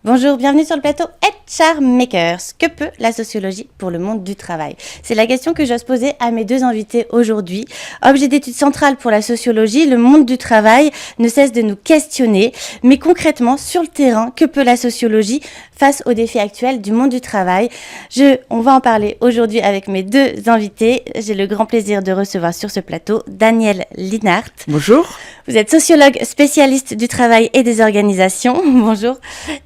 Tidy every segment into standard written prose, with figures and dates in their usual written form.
Bonjour, bienvenue sur le plateau HR Makers. Que peut la sociologie pour le monde du travail? C'est la question que j'ose poser à mes deux invités aujourd'hui. Objet d'étude central pour la sociologie, le monde du travail ne cesse de nous questionner. Mais concrètement, sur le terrain, que peut la sociologie face aux défis actuels du monde du travail? On va en parler aujourd'hui avec mes deux invités. J'ai le grand plaisir de recevoir sur ce plateau Daniel Linhart. Bonjour. Vous êtes sociologue spécialiste du travail et des organisations. Bonjour.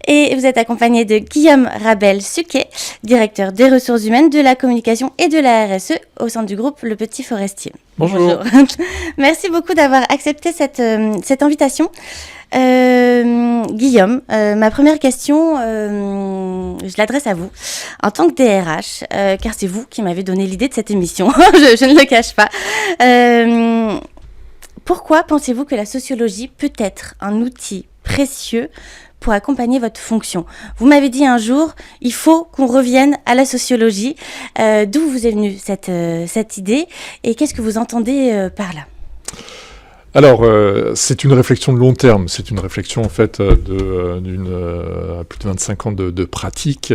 Et vous êtes accompagné de Guillaume Rabel-Suquet, directeur des ressources humaines, de la communication et de la RSE au sein du groupe Le Petit Forestier. Bonjour. Merci beaucoup d'avoir accepté cette invitation. Guillaume, ma première question, je l'adresse à vous. En tant que DRH, car c'est vous qui m'avez donné l'idée de cette émission, je ne le cache pas. Pourquoi pensez-vous que la sociologie peut être un outil précieux pour accompagner votre fonction? Vous m'avez dit un jour, il faut qu'on revienne à la sociologie. D'où vous est venue cette idée et qu'est-ce que vous entendez par là? Alors, c'est une réflexion de long terme. C'est une réflexion en fait d'une plus de 25 ans de pratique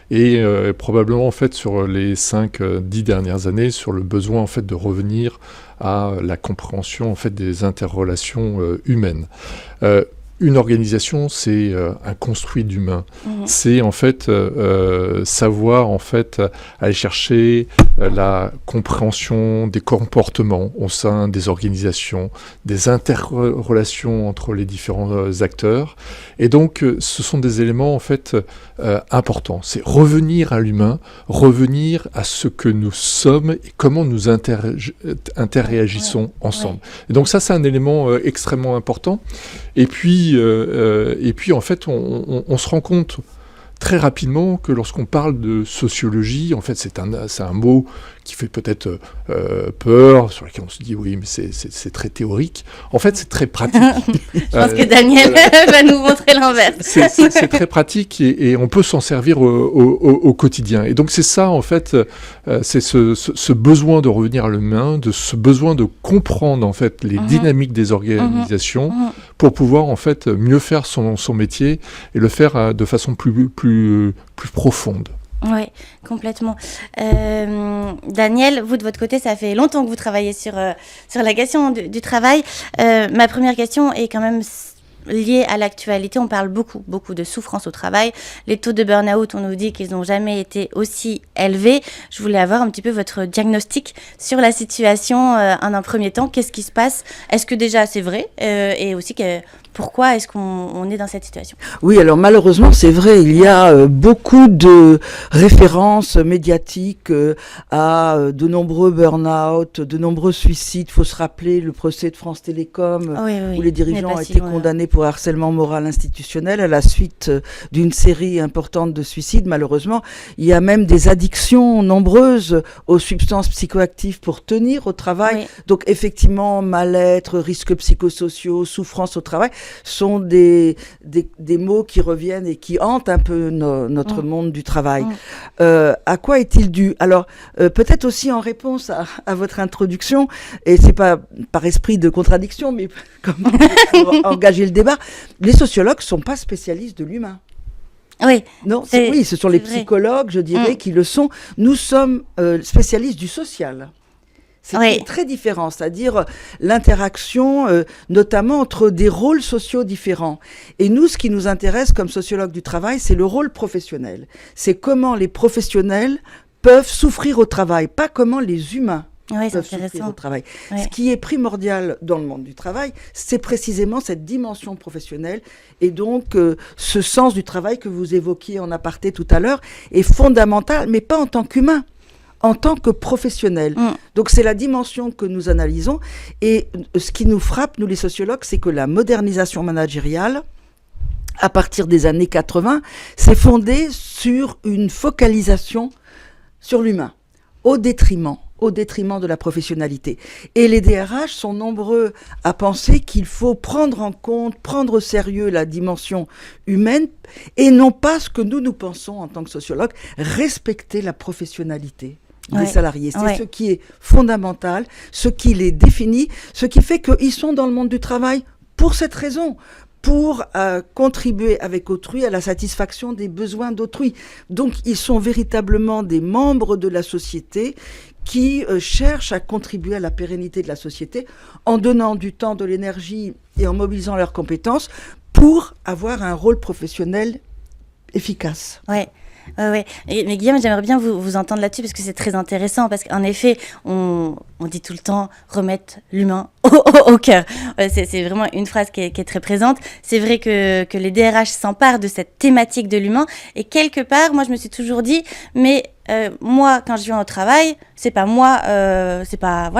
et probablement en fait sur les 5-10 dernières années sur le besoin en fait de revenir à la compréhension en fait des interrelations humaines. Une organisation, c'est un construit d'humain. C'est en fait savoir en fait aller chercher la compréhension des comportements au sein des organisations, des interrelations entre les différents acteurs. Et donc, ce sont des éléments en fait importants. C'est revenir à l'humain, revenir à ce que nous sommes et comment nous interréagissons ensemble. Et donc ça, c'est un élément extrêmement important. Et puis en fait, on se rend compte très rapidement que lorsqu'on parle de sociologie, en fait, c'est un mot qui fait peut-être peur, sur lequel on se dit oui, mais c'est très théorique. En fait, c'est très pratique. Je pense que Daniel va nous montrer l'inverse. C'est très pratique et on peut s'en servir au quotidien. Et donc, c'est ça, en fait, c'est ce besoin de revenir à l'humain, de ce besoin de comprendre, en fait, les dynamiques des organisations pour pouvoir, en fait, mieux faire son métier et le faire de façon plus profonde. Oui, complètement. Daniel, vous de votre côté, ça fait longtemps que vous travaillez sur la question du travail. Ma première question est quand même liée à l'actualité. On parle beaucoup de souffrance au travail. Les taux de burn-out, on nous dit qu'ils n'ont jamais été aussi élevés. Je voulais avoir un petit peu votre diagnostic sur la situation en un premier temps. Qu'est-ce qui se passe? Est-ce que déjà c'est vrai? Et aussi pourquoi est-ce qu'on est dans cette situation? Oui, alors malheureusement, c'est vrai, il y a beaucoup de références médiatiques à de nombreux burn-out, de nombreux suicides. Il faut se rappeler le procès de France Télécom, où les dirigeants ont été condamnés pour harcèlement moral institutionnel à la suite d'une série importante de suicides. Malheureusement, il y a même des addictions nombreuses aux substances psychoactives pour tenir au travail. Oui. Donc effectivement, mal-être, risques psychosociaux, souffrance au travail sont des mots qui reviennent et qui hantent un peu notre monde du travail. À quoi est-il dû? Alors, peut-être aussi en réponse à votre introduction, et c'est pas par esprit de contradiction, mais comme pour engager le débat, les sociologues sont pas spécialistes de l'humain. Oui. Non, oui, ce sont les psychologues, je dirais, qui le sont. Nous sommes spécialistes du social. C'est très différent, c'est-à-dire l'interaction notamment entre des rôles sociaux différents. Et nous, ce qui nous intéresse comme sociologues du travail, c'est le rôle professionnel. C'est comment les professionnels peuvent souffrir au travail, pas comment les humains peuvent souffrir au travail. Oui. Ce qui est primordial dans le monde du travail, c'est précisément cette dimension professionnelle. Et donc, ce sens du travail que vous évoquiez en aparté tout à l'heure est fondamental, mais pas en tant qu'humain, en tant que professionnel. Donc c'est la dimension que nous analysons et ce qui nous frappe, nous les sociologues, c'est que la modernisation managériale, à partir des années 80, s'est fondée sur une focalisation sur l'humain, au détriment de la professionnalité. Et les DRH sont nombreux à penser qu'il faut prendre en compte, prendre au sérieux la dimension humaine et non pas ce que nous pensons en tant que sociologues, respecter la professionnalité des salariés. C'est ce qui est fondamental, ce qui les définit, ce qui fait qu'ils sont dans le monde du travail pour cette raison. pour contribuer avec autrui à la satisfaction des besoins d'autrui. Donc, ils sont véritablement des membres de la société qui cherchent à contribuer à la pérennité de la société en donnant du temps, de l'énergie et en mobilisant leurs compétences pour avoir un rôle professionnel efficace. Ouais. Mais Guillaume, j'aimerais bien vous entendre là-dessus parce que c'est très intéressant, parce qu'en effet, on dit tout le temps remettre l'humain au cœur. C'est vraiment une phrase qui est très présente. C'est vrai que les DRH s'emparent de cette thématique de l'humain, et quelque part, moi je me suis toujours dit, mais moi, quand je viens au travail, c'est pas moi, c'est pas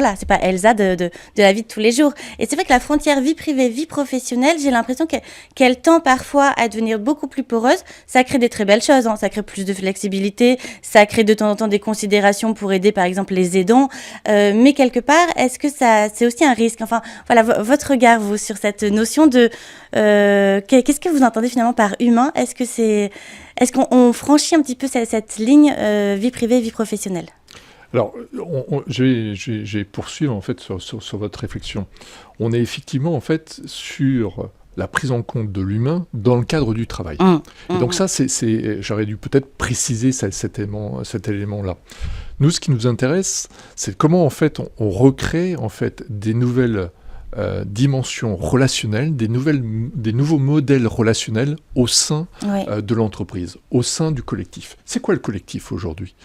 Elsa de la vie de tous les jours. Et c'est vrai que la frontière vie privée, vie professionnelle, j'ai l'impression qu'elle tend parfois à devenir beaucoup plus poreuse. Ça crée des très belles choses, hein. Ça crée plus de flexibilité, ça crée de temps en temps des considérations pour aider, par exemple, les aidants. Mais quelque part, est-ce que c'est aussi un risque? Enfin, voilà, votre regard, vous, sur cette notion de qu'est-ce que vous entendez finalement par humain? Est-ce qu'on franchit un petit peu cette ligne vie privée, vie professionnelle? Alors, je vais poursuivre en fait sur votre réflexion. On est effectivement en fait sur la prise en compte de l'humain dans le cadre du travail. Et donc ça, j'aurais dû peut-être préciser cet élément-là. Nous, ce qui nous intéresse, c'est comment en fait on recrée en fait des nouvelles dimensions relationnelles, des nouveaux modèles relationnels au sein de l'entreprise, au sein du collectif. C'est quoi le collectif aujourd'hui?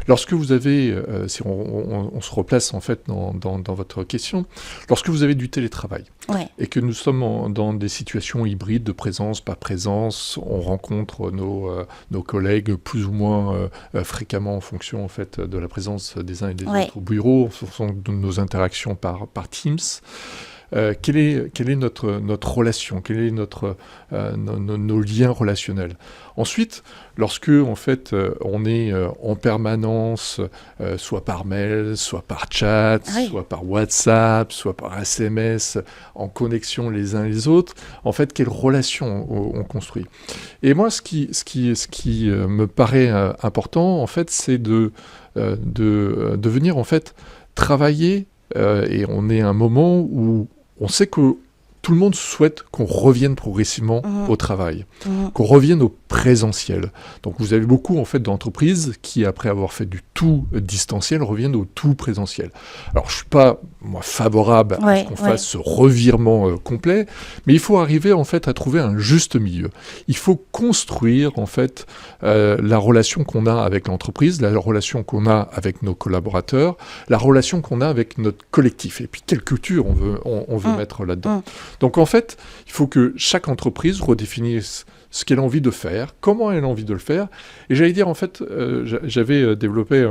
Lorsque vous avez, si on se replace en fait dans votre question, lorsque vous avez du télétravail et que nous sommes dans des situations hybrides de présence, pas présence, on rencontre nos collègues plus ou moins fréquemment en fonction en fait de la présence des uns et des autres au bureau, en fonction de nos interactions par Teams. Quelle est notre relation, quels sont nos liens relationnels. Ensuite, lorsque en fait on est en permanence, soit par mail, soit par chat, soit par WhatsApp, soit par SMS, en connexion les uns les autres, en fait, quelle relation on construit. Et moi, ce qui me paraît important, en fait, c'est de venir en fait travailler. Et on est à un moment où on sait que tout le monde souhaite qu'on revienne progressivement au travail, qu'on revienne au présentiel. Donc vous avez beaucoup en fait d'entreprises qui, après avoir fait du tout distanciel, reviennent au tout présentiel. Alors je suis pas moi favorable à ce qu'on fasse ce revirement complet, mais il faut arriver en fait à trouver un juste milieu. Il faut construire en fait la relation qu'on a avec l'entreprise, la relation qu'on a avec nos collaborateurs, la relation qu'on a avec notre collectif. Et puis quelle culture on veut mettre là-dedans. Donc en fait, il faut que chaque entreprise redéfinisse ce qu'elle a envie de faire, comment elle a envie de le faire. Et j'allais dire, en fait, j'avais développé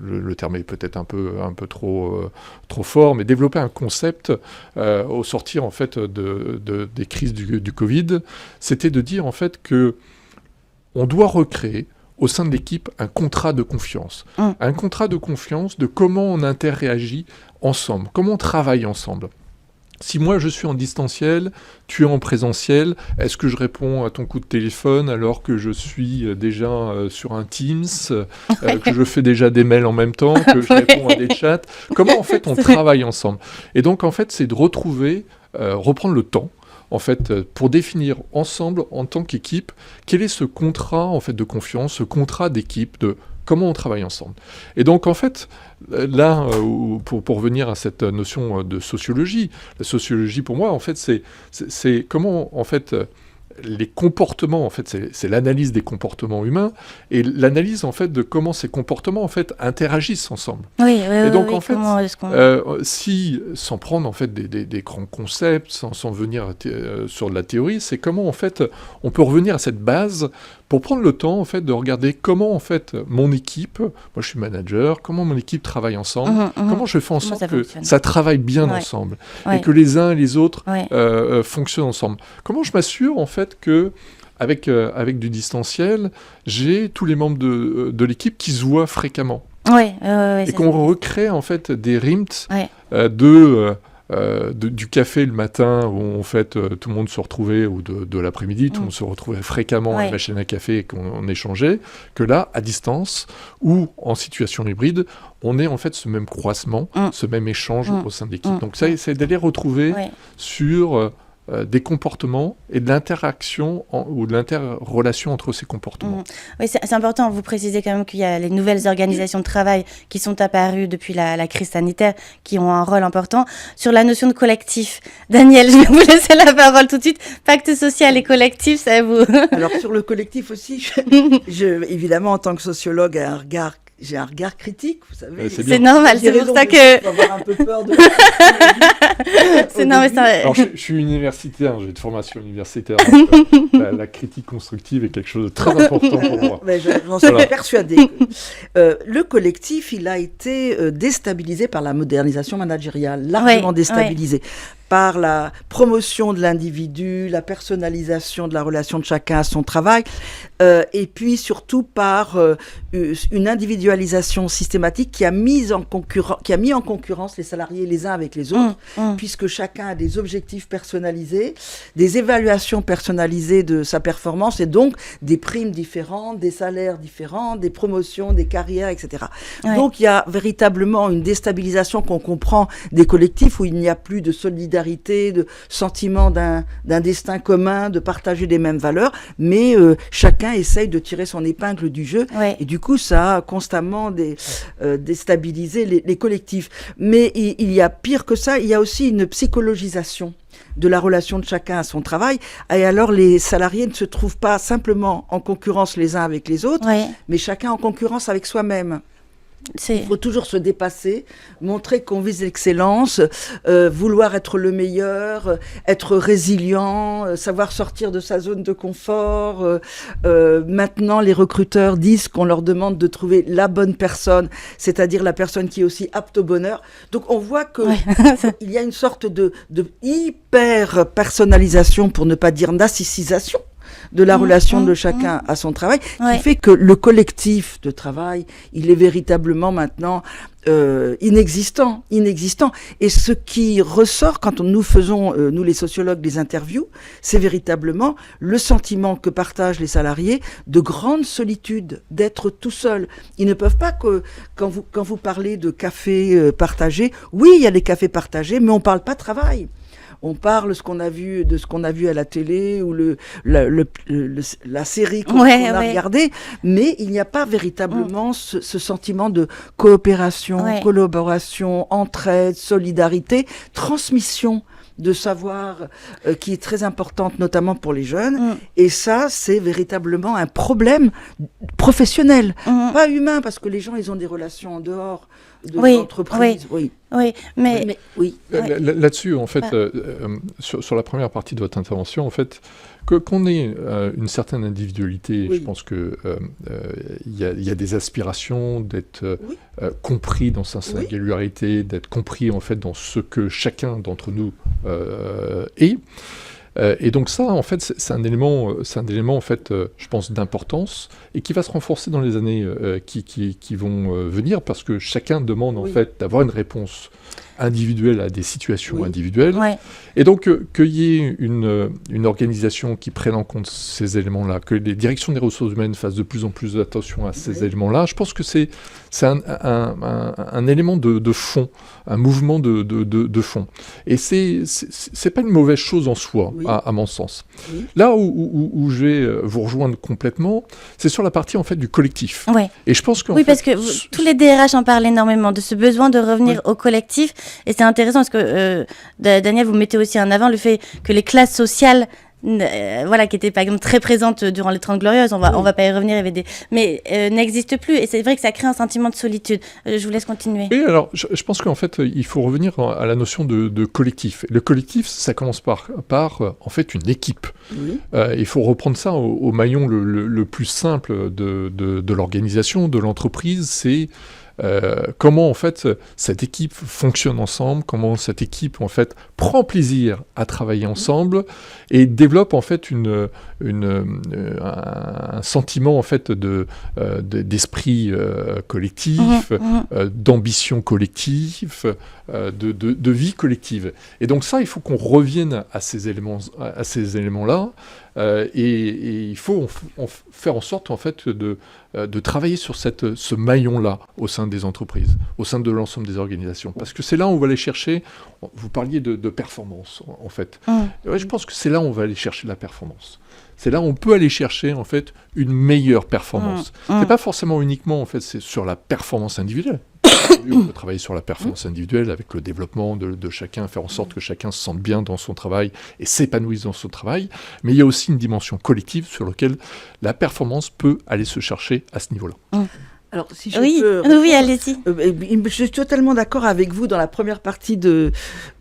le terme est peut-être un peu trop fort, mais développer un concept au sortir en fait des crises du Covid, c'était de dire en fait que on doit recréer au sein de l'équipe un contrat de confiance. Un contrat de confiance de comment on interagit ensemble, comment on travaille ensemble. Si moi je suis en distanciel, tu es en présentiel, est-ce que je réponds à ton coup de téléphone alors que je suis déjà sur un Teams, que je fais déjà des mails en même temps, que je réponds à des chats? Comment en fait on travaille ensemble? Et donc en fait c'est de reprendre le temps en fait, pour définir ensemble, en tant qu'équipe, quel est ce contrat en fait de confiance, ce contrat d'équipe, de comment on travaille ensemble. Et donc, en fait, là, pour revenir à cette notion de sociologie, la sociologie, pour moi, en fait, c'est comment, en fait, les comportements, en fait, c'est l'analyse des comportements humains et l'analyse, en fait, de comment ces comportements, en fait, interagissent ensemble. Et donc, en fait, si, sans prendre, en fait, des grands concepts, sans venir sur de la théorie, c'est comment, en fait, on peut revenir à cette base pour prendre le temps, en fait, de regarder comment, en fait, mon équipe, moi je suis manager, comment mon équipe travaille ensemble, comment je fais en sorte que ça travaille bien ensemble, et que les uns et les autres fonctionnent ensemble. Comment je m'assure, en fait, que avec du distanciel, j'ai tous les membres de l'équipe qui se voient fréquemment. Et qu'on recrée, en fait, des RIMT du café le matin où en fait tout le monde se retrouvait, ou de l'après-midi, tout le monde se retrouvait fréquemment à la machine à café et qu'on échangeait, que là, à distance, ou en situation hybride, on ait en fait ce même croisement, ce même échange au sein de l'équipe. Donc ça, c'est d'aller retrouver sur des comportements et de l'interaction ou de l'interrelation entre ces comportements. Oui, c'est important. Vous précisez quand même qu'il y a les nouvelles organisations de travail qui sont apparues depuis la crise sanitaire, qui ont un rôle important. Sur la notion de collectif, Daniel, je vais vous laisser la parole tout de suite. Pacte social et collectif, ça vous... Alors sur le collectif aussi, évidemment en tant que sociologue, j'ai un regard critique, vous savez. C'est normal, c'est pour ça que... Je vais avoir un peu peur de... c'est normal, Alors, je suis universitaire, j'ai une formation universitaire. La critique constructive est quelque chose de très important pour moi. Mais j'en suis persuadée. Le collectif, il a été déstabilisé par la modernisation managériale, largement déstabilisé. Par la promotion de l'individu, la personnalisation de la relation de chacun à son travail, et puis surtout par une individualisation systématique qui a mis en concurrence les salariés les uns avec les autres, puisque chacun a des objectifs personnalisés, des évaluations personnalisées de sa performance, et donc des primes différentes, des salaires différents, des promotions, des carrières, etc. Ouais. Donc il y a véritablement une déstabilisation qu'on comprend des collectifs où il n'y a plus de solidarité, de sentiment d'un destin commun, de partager les mêmes valeurs, mais chacun essaye de tirer son épingle du jeu, et du coup ça a constamment déstabilisé les collectifs. Mais il y a pire que ça, il y a aussi une psychologisation de la relation de chacun à son travail, et alors les salariés ne se trouvent pas simplement en concurrence les uns avec les autres, mais chacun en concurrence avec soi-même. Il faut toujours se dépasser, montrer qu'on vise l'excellence, vouloir être le meilleur, être résilient, savoir sortir de sa zone de confort. Maintenant, les recruteurs disent qu'on leur demande de trouver la bonne personne, c'est-à-dire la personne qui est aussi apte au bonheur. Donc on voit qu'il y a une sorte de hyper personnalisation, pour ne pas dire narcissisation, de la relation de chacun à son travail, qui fait que le collectif de travail, il est véritablement maintenant inexistant. Et ce qui ressort quand nous faisons, nous les sociologues, des interviews, c'est véritablement le sentiment que partagent les salariés de grande solitude, d'être tout seul. Ils ne peuvent pas que, quand vous parlez de cafés partagés, oui, il y a des cafés partagés, mais on ne parle pas travail. On parle de ce qu'on a vu à la télé ou la série qu'on a regardée, mais il n'y a pas véritablement ce sentiment de coopération, collaboration, entraide, solidarité, transmission de savoir qui est très importante, notamment pour les jeunes. Et ça, c'est véritablement un problème professionnel, pas humain, parce que les gens, ils ont des relations en dehors de l'entreprise. Mais là-dessus, en fait, sur la première partie de votre intervention, en fait, qu'on ait une certaine individualité, je pense que y a des aspirations d'être compris dans sa singularité, d'être compris en fait dans ce que chacun d'entre nous est. Et donc ça, en fait, c'est un élément en fait, je pense, d'importance et qui va se renforcer dans les années qui vont venir, parce que chacun demande en fait d'avoir une réponse individuelle à des situations individuelles. Et donc qu'il y ait une organisation qui prenne en compte ces éléments-là, que les directions des ressources humaines fassent de plus en plus attention à ces éléments-là, je pense que c'est un élément de fond, un mouvement de fond. Et c'est pas une mauvaise chose en soi, à mon sens. Là où je vais vous rejoindre complètement, c'est sur la partie en fait du collectif. Et je pense que parce que tous les DRH en parlent énormément de ce besoin de revenir au collectif. Et c'est intéressant parce que Daniel, vous mettez aussi en avant le fait que les classes sociales, qui étaient par exemple très présentes durant les 30 Glorieuses, on va pas y revenir, mais n'existent plus. Et c'est vrai que ça crée un sentiment de solitude. Je vous laisse continuer. Oui, alors je pense qu'en fait, il faut revenir à la notion de collectif. Le collectif, ça commence par en fait une équipe. Il faut reprendre ça au maillon le plus simple de l'organisation, de l'entreprise, c'est comment en fait cette équipe fonctionne ensemble, comment cette équipe en fait prend plaisir à travailler ensemble et développe en fait un sentiment en fait d'esprit collectif, d'ambition collective, de vie collective. Et donc ça, il faut qu'on revienne à ces éléments-là et il faut faire en sorte en fait de travailler sur ce maillon-là au sein des entreprises, au sein de l'ensemble des organisations. Parce que c'est là où on va aller chercher, vous parliez de performance en fait. Ouais, je pense que c'est là où on va aller chercher la performance. C'est là où on peut aller chercher en fait une meilleure performance. C'est pas forcément uniquement en fait c'est sur la performance individuelle. On peut travailler sur la performance individuelle avec le développement de chacun, faire en sorte que chacun se sente bien dans son travail et s'épanouisse dans son travail. Mais il y a aussi une dimension collective sur laquelle la performance peut aller se chercher à ce niveau-là. Alors, si je peux oui, allez-y. Je suis totalement d'accord avec vous dans la première partie de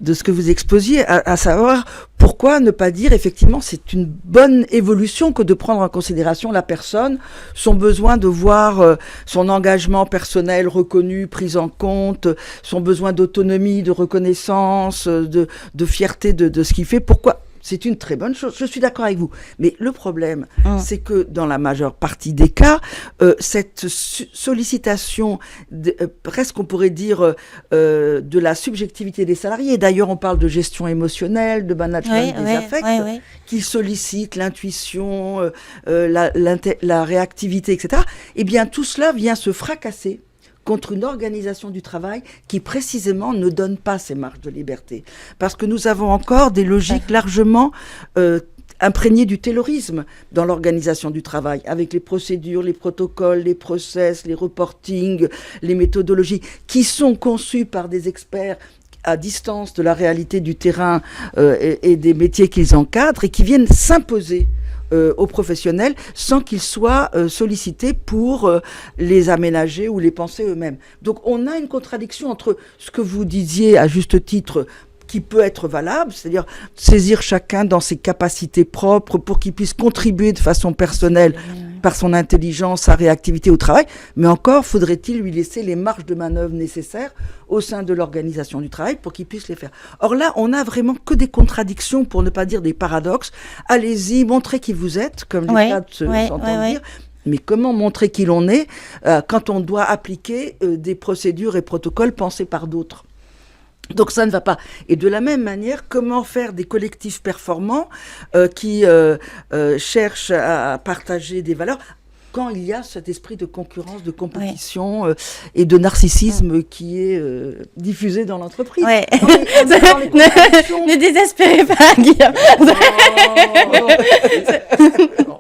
ce que vous exposiez, à savoir pourquoi ne pas dire effectivement c'est une bonne évolution que de prendre en considération la personne, son besoin de voir son engagement personnel reconnu, pris en compte, son besoin d'autonomie, de reconnaissance, de fierté de ce qu'il fait. Pourquoi ? C'est une très bonne chose, je suis d'accord avec vous. Mais le problème, c'est que dans la majeure partie des cas, cette sollicitation, presque on pourrait dire, de la subjectivité des salariés, d'ailleurs on parle de gestion émotionnelle, de management des affects, qui sollicite l'intuition, la réactivité, etc. Eh bien tout cela vient se fracasser contre une organisation du travail qui précisément ne donne pas ces marges de liberté. Parce que nous avons encore des logiques largement imprégnées du taylorisme dans l'organisation du travail, avec les procédures, les protocoles, les process, les reportings, les méthodologies, qui sont conçus par des experts à distance de la réalité du terrain et des métiers qu'ils encadrent et qui viennent s'imposer aux professionnels sans qu'ils soient sollicités pour les aménager ou les penser eux-mêmes. Donc on a une contradiction entre ce que vous disiez à juste titre qui peut être valable, c'est-à-dire saisir chacun dans ses capacités propres pour qu'il puisse contribuer de façon personnelle par son intelligence, sa réactivité au travail, mais encore faudrait-il lui laisser les marges de manœuvre nécessaires au sein de l'organisation du travail pour qu'il puisse les faire. Or là, on n'a vraiment que des contradictions, pour ne pas dire des paradoxes. Allez-y, montrez qui vous êtes, comme les cadres s'entendent dire. Mais comment montrer qui l'on est quand on doit appliquer des procédures et protocoles pensés par d'autres ? Donc ça ne va pas. Et de la même manière, comment faire des collectifs performants qui cherchent à partager des valeurs quand il y a cet esprit de concurrence, de compétition et de narcissisme qui est diffusé dans l'entreprise. Ouais. Ne désespérez pas, Guillaume.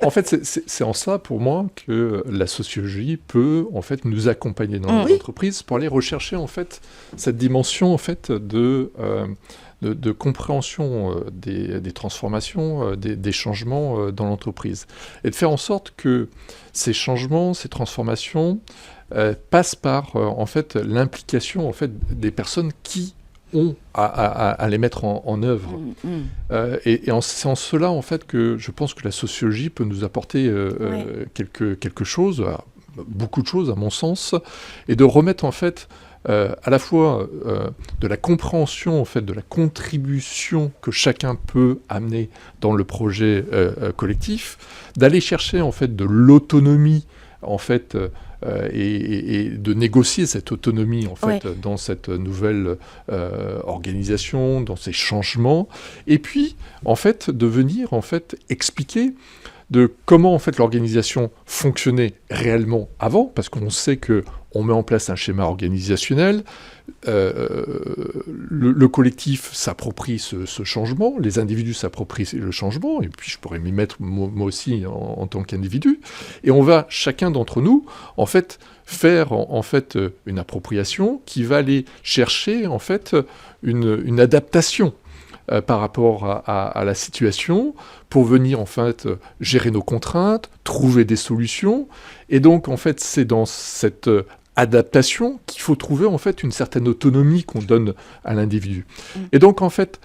En fait, c'est en ça, pour moi, que la sociologie peut, en fait, nous accompagner dans l'entreprise pour aller rechercher, en fait, cette dimension, en fait, de compréhension des transformations, des changements dans l'entreprise. Et de faire en sorte que ces changements, ces transformations passent par, en fait, l'implication, en fait, des personnes qui ont à les mettre en œuvre. C'est en cela, en fait, que je pense que la sociologie peut nous apporter quelque chose, beaucoup de choses, à mon sens, et de remettre, en fait, à la fois de la compréhension, en fait, de la contribution que chacun peut amener dans le projet collectif, d'aller chercher, en fait, de l'autonomie, en fait, et de négocier cette autonomie, en fait, dans cette nouvelle organisation, dans ces changements, et puis, en fait, de venir, en fait, expliquer de comment, en fait, l'organisation fonctionnait réellement avant, parce qu'on sait que on met en place un schéma organisationnel, le collectif s'approprie ce changement, les individus s'approprient le changement, et puis je pourrais m'y mettre moi aussi en tant qu'individu, et on va, chacun d'entre nous, en fait, faire en fait une appropriation qui va aller chercher, en fait, une adaptation par rapport à la situation, pour venir en fait gérer nos contraintes, trouver des solutions. Et donc en fait c'est dans cette adaptation qu'il faut trouver en fait une certaine autonomie qu'on donne à l'individu. Et donc en fait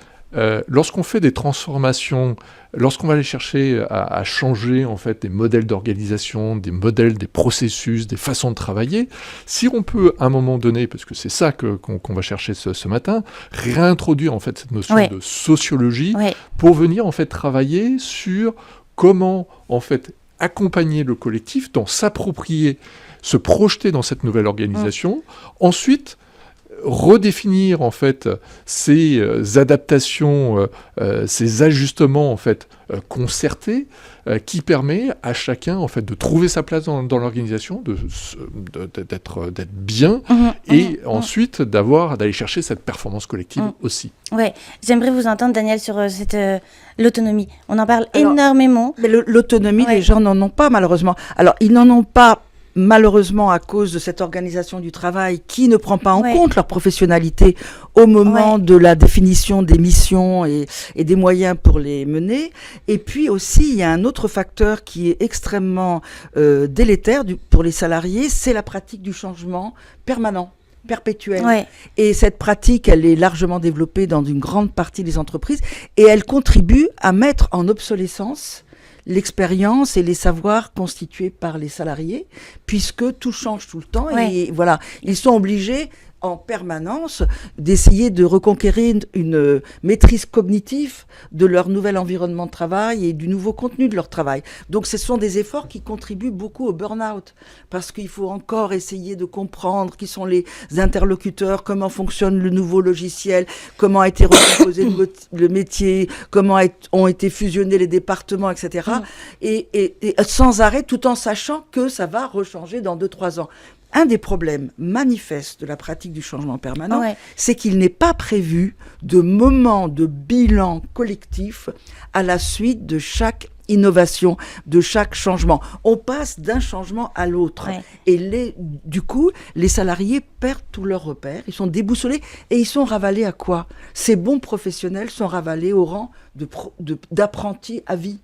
lorsqu'on fait des transformations, lorsqu'on va aller chercher à changer en fait des modèles d'organisation, des modèles, des processus, des façons de travailler, si on peut à un moment donné, parce que c'est ça qu'on va chercher ce matin, réintroduire en fait cette notion de sociologie pour venir en fait travailler sur comment en fait accompagner le collectif dans s'approprier, se projeter dans cette nouvelle organisation, ensuite redéfinir en fait ces adaptations, ces ajustements en fait concertés, qui permet à chacun en fait de trouver sa place dans l'organisation, d'être bien, et ensuite d'aller chercher cette performance collective aussi. Ouais, j'aimerais vous entendre, Daniel, sur l'autonomie. On en parle énormément. Mais l'autonomie, les gens n'en ont pas malheureusement. Alors ils n'en ont pas malheureusement à cause de cette organisation du travail qui ne prend pas en compte leur professionnalité au moment de la définition des missions et des moyens pour les mener. Et puis aussi, il y a un autre facteur qui est extrêmement délétère pour les salariés, c'est la pratique du changement permanent, perpétuelle. Et cette pratique, elle est largement développée dans une grande partie des entreprises et elle contribue à mettre en obsolescence l'expérience et les savoirs constitués par les salariés, puisque tout change tout le temps. Et voilà, ils sont obligés en permanence d'essayer de reconquérir une maîtrise cognitive de leur nouvel environnement de travail et du nouveau contenu de leur travail. Donc ce sont des efforts qui contribuent beaucoup au burn-out, parce qu'il faut encore essayer de comprendre qui sont les interlocuteurs, comment fonctionne le nouveau logiciel, comment a été recomposé le métier, comment ont été fusionnés les départements, etc. Et sans arrêt, tout en sachant que ça va rechanger dans 2-3 ans. Un des problèmes manifestes de la pratique du changement permanent, c'est qu'il n'est pas prévu de moment de bilan collectif à la suite de chaque innovation, de chaque changement. On passe d'un changement à l'autre. Et du coup, les salariés perdent tous leurs repères, ils sont déboussolés et ils sont ravalés à quoi ? Ces bons professionnels sont ravalés au rang d'apprentis à vie.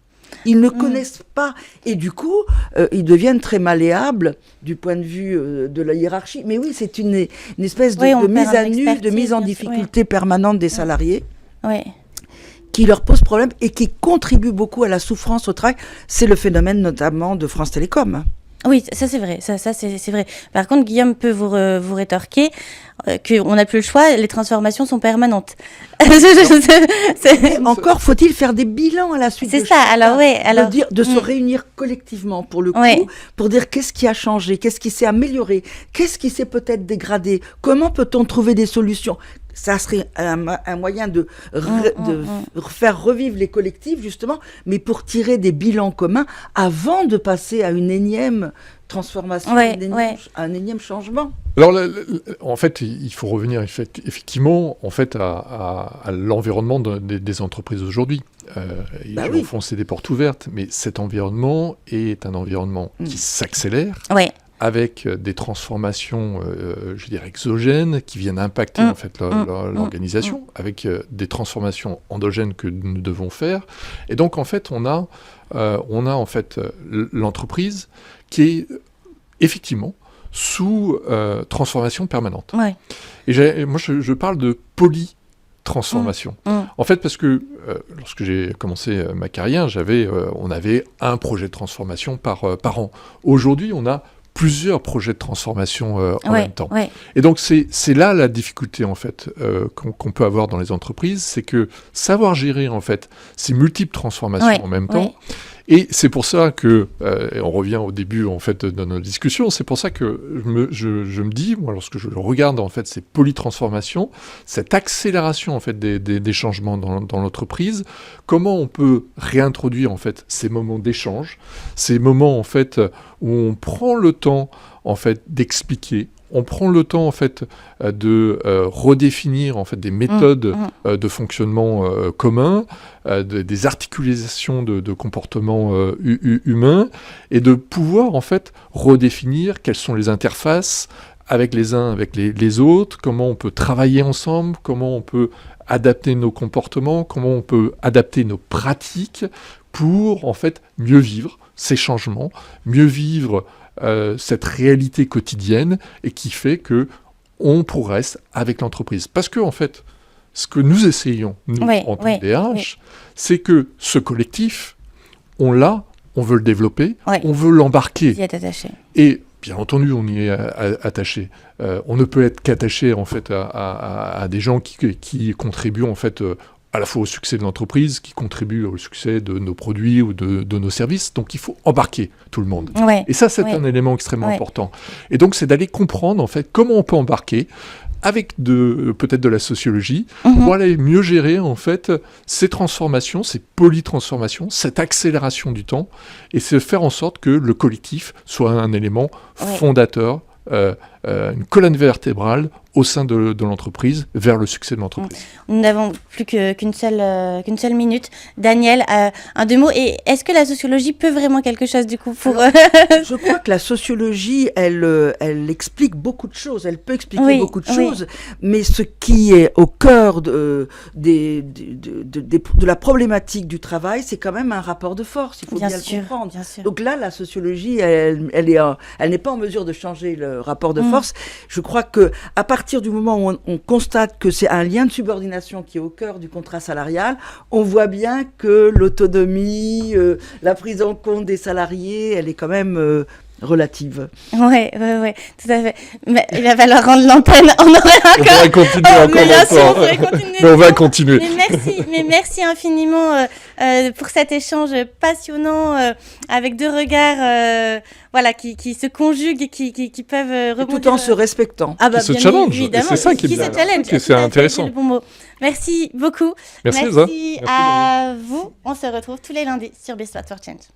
Ils ne connaissent pas. Et du coup, ils deviennent très malléables du point de vue de la hiérarchie. Mais oui, c'est une espèce de mise à nu, de mise en difficulté permanente des salariés qui leur pose problème et qui contribue beaucoup à la souffrance au travail. C'est le phénomène notamment de France Télécom. Oui, ça c'est vrai, ça c'est vrai. Par contre, Guillaume peut vous rétorquer qu'on n'a plus le choix, les transformations sont permanentes. Encore faut-il faire des bilans à la suite. C'est ça, alors de se réunir collectivement pour le coup, pour dire qu'est-ce qui a changé, qu'est-ce qui s'est amélioré, qu'est-ce qui s'est peut-être dégradé, comment peut-on trouver des solutions. Ça serait un moyen de faire revivre les collectifs, justement, mais pour tirer des bilans communs avant de passer à une énième transformation, un énième changement. Alors, en fait, il faut revenir effectivement en fait, à l'environnement des entreprises aujourd'hui. Je vais enfoncer des portes ouvertes, mais cet environnement est un environnement qui s'accélère. Avec des transformations, je dirais, exogènes qui viennent impacter en fait l'organisation, avec des transformations endogènes que nous devons faire. Et donc, en fait, on a en fait l'entreprise qui est effectivement sous transformation permanente. Et moi, je parle de polytransformation. En fait, parce que lorsque j'ai commencé ma carrière, on avait un projet de transformation par an. Aujourd'hui, on a plusieurs projets de transformation en même temps. Et donc, c'est là la difficulté, en fait, qu'on peut avoir dans les entreprises, c'est que savoir gérer, en fait, ces multiples transformations en même temps. Et c'est pour ça que, et on revient au début, en fait, de notre discussion, c'est pour ça que je me dis, moi, lorsque je regarde, en fait, ces polytransformations, cette accélération, en fait, des changements dans l'entreprise, comment on peut réintroduire, en fait, ces moments d'échange, ces moments, en fait, où on prend le temps, en fait, d'expliquer, on prend le temps, en fait, de redéfinir, en fait, des méthodes de fonctionnement communs, des articulations de comportements humains, et de pouvoir, en fait, redéfinir quelles sont les interfaces avec les uns, avec les autres, comment on peut travailler ensemble, comment on peut adapter nos comportements, comment on peut adapter nos pratiques pour, en fait, mieux vivre ces changements, mieux vivre cette réalité quotidienne, et qui fait que on progresse avec l'entreprise. Parce que, en fait, ce que nous essayons, nous, en tant que DRH, c'est que ce collectif, on veut le développer, on veut l'embarquer. Y être attaché. Et bien entendu, on y est attaché. On ne peut être qu'attaché, en fait, à des gens qui contribuent, en fait, à la fois au succès de l'entreprise, qui contribue au succès de nos produits ou de nos services. Donc, il faut embarquer tout le monde. Et ça, c'est un élément extrêmement important. Et donc, c'est d'aller comprendre, en fait, comment on peut embarquer avec peut-être de la sociologie, pour aller mieux gérer en fait ces transformations, ces polytransformations, cette accélération du temps, et se faire en sorte que le collectif soit un élément fondateur, une colonne vertébrale au sein de l'entreprise, vers le succès de l'entreprise. Nous n'avons plus qu'une seule minute. Daniel, un deux mots. Et est-ce que la sociologie peut vraiment quelque chose du coup pour... Je crois que la sociologie, elle explique beaucoup de choses. Elle peut expliquer beaucoup de choses. Mais ce qui est au cœur de la problématique du travail, c'est quand même un rapport de force. Il faut bien le comprendre. Bien sûr. Donc là, la sociologie, elle n'est pas en mesure de changer le rapport de force. Je crois que à partir du moment où on constate que c'est un lien de subordination qui est au cœur du contrat salarial, on voit bien que l'autonomie, la prise en compte des salariés, elle est quand même relative. Oui, tout à fait. Mais il va falloir rendre l'antenne. On aurait Mais on va continuer. Mais merci infiniment pour cet échange passionnant avec deux regards qui se conjuguent et qui peuvent rebondir. Tout en se respectant. Qui se challenge. C'est ça qui est bien. C'est intéressant. C'est le bon mot. Merci beaucoup. Merci à vous. On se retrouve tous les lundis sur Be Smart for Change.